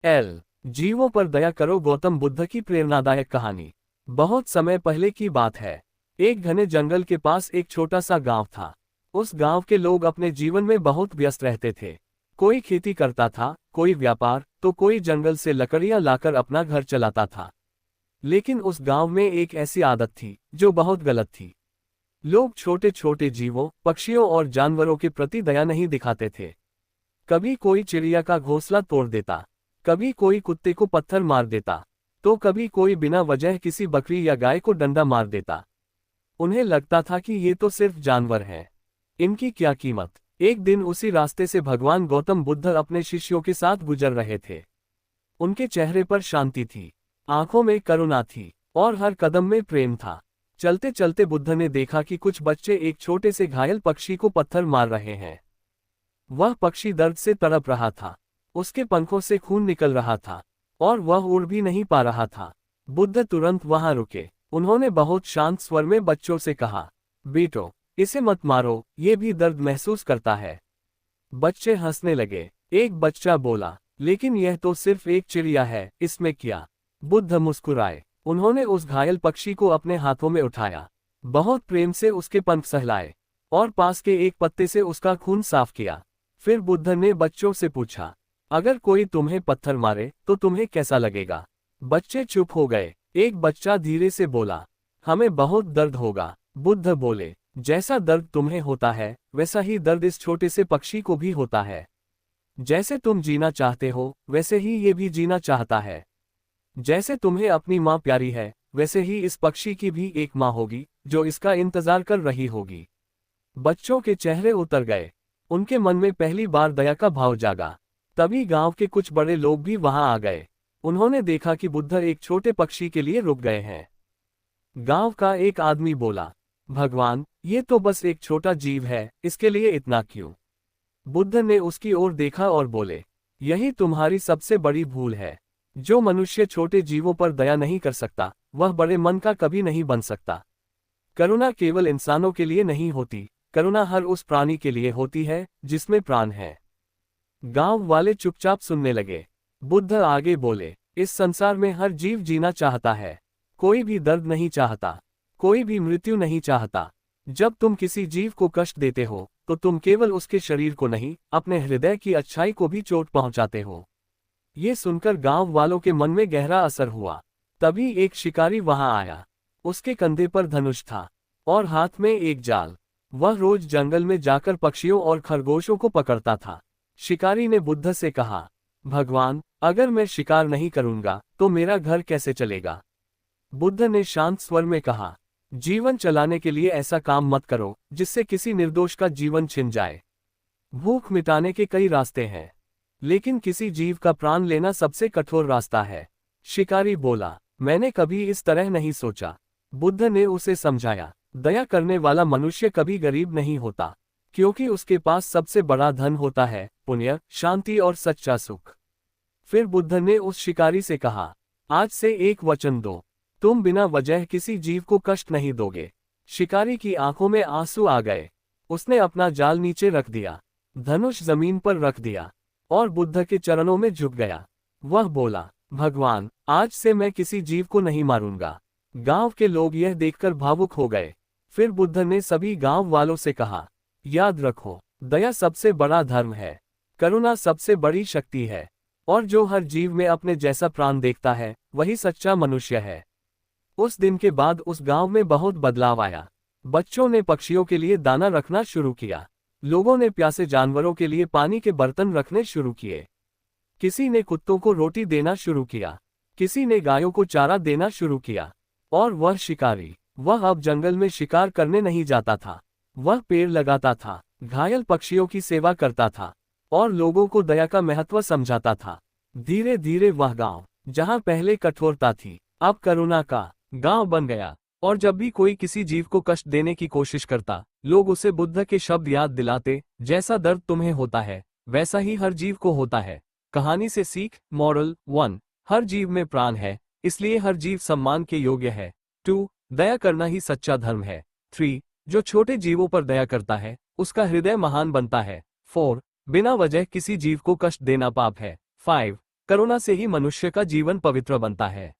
L जीवों पर दया करो। गौतम बुद्ध की प्रेरणादायक कहानी। बहुत समय पहले की बात है। एक घने जंगल के पास एक छोटा सा गांव था। उस गांव के लोग अपने जीवन में बहुत व्यस्त रहते थे। कोई खेती करता था, कोई व्यापार, तो कोई जंगल से लकड़ियां लाकर अपना घर चलाता था। लेकिन उस गांव में एक ऐसी आदत थी जो बहुत गलत थी। लोग छोटे छोटे जीवों, पक्षियों और जानवरों के प्रति दया नहीं दिखाते थे। कभी कोई चिड़िया का घोंसला तोड़ देता, कभी कोई कुत्ते को पत्थर मार देता, तो कभी कोई बिना वजह किसी बकरी या गाय को डंडा मार देता। उन्हें लगता था कि ये तो सिर्फ जानवर हैं, इनकी क्या कीमत। एक दिन उसी रास्ते से भगवान गौतम बुद्ध अपने शिष्यों के साथ गुजर रहे थे। उनके चेहरे पर शांति थी, आंखों में करुणा थी और हर कदम में प्रेम था। चलते चलते बुद्ध ने देखा कि कुछ बच्चे एक छोटे से घायल पक्षी को पत्थर मार रहे हैं। वह पक्षी दर्द से तड़प रहा था, उसके पंखों से खून निकल रहा था और वह उड़ भी नहीं पा रहा था। बुद्ध तुरंत वहां रुके। उन्होंने बहुत शांत स्वर में बच्चों से कहा, बेटो, इसे मत मारो, ये भी दर्द महसूस करता है। बच्चे हंसने लगे। एक बच्चा बोला, लेकिन यह तो सिर्फ एक चिड़िया है, इसमें क्या। बुद्ध मुस्कुराए। उन्होंने उस घायल पक्षी को अपने हाथों में उठाया, बहुत प्रेम से उसके पंख सहलाए और पास के एक पत्ते से उसका खून साफ किया। फिर बुद्ध ने बच्चों से पूछा, अगर कोई तुम्हें पत्थर मारे तो तुम्हें कैसा लगेगा। बच्चे चुप हो गए। एक बच्चा धीरे से बोला, हमें बहुत दर्द होगा। बुद्ध बोले, जैसा दर्द तुम्हें होता है वैसा ही दर्द इस छोटे से पक्षी को भी होता है। जैसे तुम जीना चाहते हो वैसे ही ये भी जीना चाहता है। जैसे तुम्हें अपनी माँ प्यारी है वैसे ही इस पक्षी की भी एक माँ होगी जो इसका इंतजार कर रही होगी। बच्चों के चेहरे उतर गए। उनके मन में पहली बार दया का भाव जागा। तभी गांव के कुछ बड़े लोग भी वहां आ गए। उन्होंने देखा कि बुद्ध एक छोटे पक्षी के लिए रुक गए हैं। गांव का एक आदमी बोला, भगवान, ये तो बस एक छोटा जीव है, इसके लिए इतना क्यों। बुद्ध ने उसकी ओर देखा और बोले, यही तुम्हारी सबसे बड़ी भूल है। जो मनुष्य छोटे जीवों पर दया नहीं कर सकता वह बड़े मन का कभी नहीं बन सकता। करुणा केवल इंसानों के लिए नहीं होती, करुणा हर उस प्राणी के लिए होती है जिसमें प्राण है। गांव वाले चुपचाप सुनने लगे। बुद्ध आगे बोले, इस संसार में हर जीव जीना चाहता है, कोई भी दर्द नहीं चाहता, कोई भी मृत्यु नहीं चाहता। जब तुम किसी जीव को कष्ट देते हो तो तुम केवल उसके शरीर को नहीं, अपने हृदय की अच्छाई को भी चोट पहुंचाते हो। ये सुनकर गांव वालों के मन में गहरा असर हुआ। तभी एक शिकारी वहां आया। उसके कंधे पर धनुष था और हाथ में एक जाल। वह रोज जंगल में जाकर पक्षियों और खरगोशों को पकड़ता था। शिकारी ने बुद्ध से कहा, भगवान, अगर मैं शिकार नहीं करूंगा तो मेरा घर कैसे चलेगा। बुद्ध ने शांत स्वर में कहा, जीवन चलाने के लिए ऐसा काम मत करो जिससे किसी निर्दोष का जीवन छिन जाए। भूख मिटाने के कई रास्ते हैं, लेकिन किसी जीव का प्राण लेना सबसे कठोर रास्ता है। शिकारी बोला, मैंने कभी इस तरह नहीं सोचा। बुद्ध ने उसे समझाया, दया करने वाला मनुष्य कभी गरीब नहीं होता, क्योंकि उसके पास सबसे बड़ा धन होता है पुण्य, शांति और सच्चा सुख। फिर बुद्ध ने उस शिकारी से कहा, आज से एक वचन दो, तुम बिना वजह किसी जीव को कष्ट नहीं दोगे। शिकारी की आंखों में आंसू आ गए। उसने अपना जाल नीचे रख दिया, धनुष जमीन पर रख दिया और बुद्ध के चरणों में झुक गया। वह बोला, भगवान, आज से मैं किसी जीव को नहीं मारूंगा। गांव के लोग यह देखकर भावुक हो गए। फिर बुद्ध ने सभी गांव वालों से कहा, याद रखो, दया सबसे बड़ा धर्म है, करुणा सबसे बड़ी शक्ति है, और जो हर जीव में अपने जैसा प्राण देखता है वही सच्चा मनुष्य है। उस दिन के बाद उस गांव में बहुत बदलाव आया। बच्चों ने पक्षियों के लिए दाना रखना शुरू किया। लोगों ने प्यासे जानवरों के लिए पानी के बर्तन रखने शुरू किए। किसी ने कुत्तों को रोटी देना शुरू किया, किसी ने गायों को चारा देना शुरू किया। और वह शिकारी, वह अब जंगल में शिकार करने नहीं जाता था। वह पेड़ लगाता था, घायल पक्षियों की सेवा करता था और लोगों को दया का महत्व समझाता था। धीरे धीरे वह गांव, जहां पहले कठोरता थी, अब करुणा का गांव बन गया। और जब भी कोई किसी जीव को कष्ट देने की कोशिश करता, लोग उसे बुद्ध के शब्द याद दिलाते, जैसा दर्द तुम्हें होता है वैसा ही हर जीव को होता है। कहानी से सीख, मॉरल 1, हर जीव में प्राण है, इसलिए हर जीव सम्मान के योग्य है। 2, दया करना ही सच्चा धर्म है। 3, जो छोटे जीवों पर दया करता है उसका हृदय महान बनता है। 4, बिना वजह किसी जीव को कष्ट देना पाप है। 5, करुणा से ही मनुष्य का जीवन पवित्र बनता है।